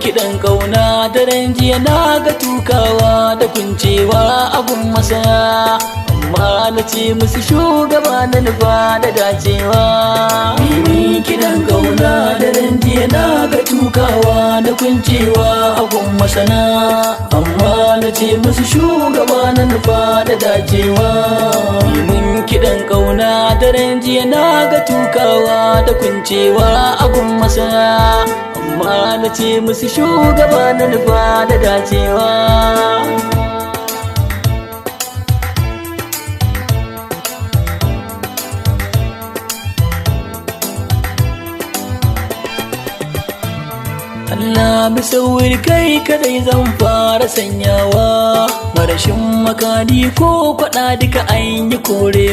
kiɗan ƙauna daren jiya na ga tukawa da kuncewa abun masaya, amma na ce musu shugaba na nufa da dacewa. Min kiɗan ƙauna daren jiya na ga tukawa da kuncewa abun masana, amma na ce musu shugaba na nufa da dacewa. Min kiɗan ƙauna daren jiya na ga tukawa da kuncewa abun masana, amma na ce musu shugaba na nufa da dacewa. Allah musawwir kai kadai zan fara sanyawa, marashin makani ko kwaɗa duka an yi kore.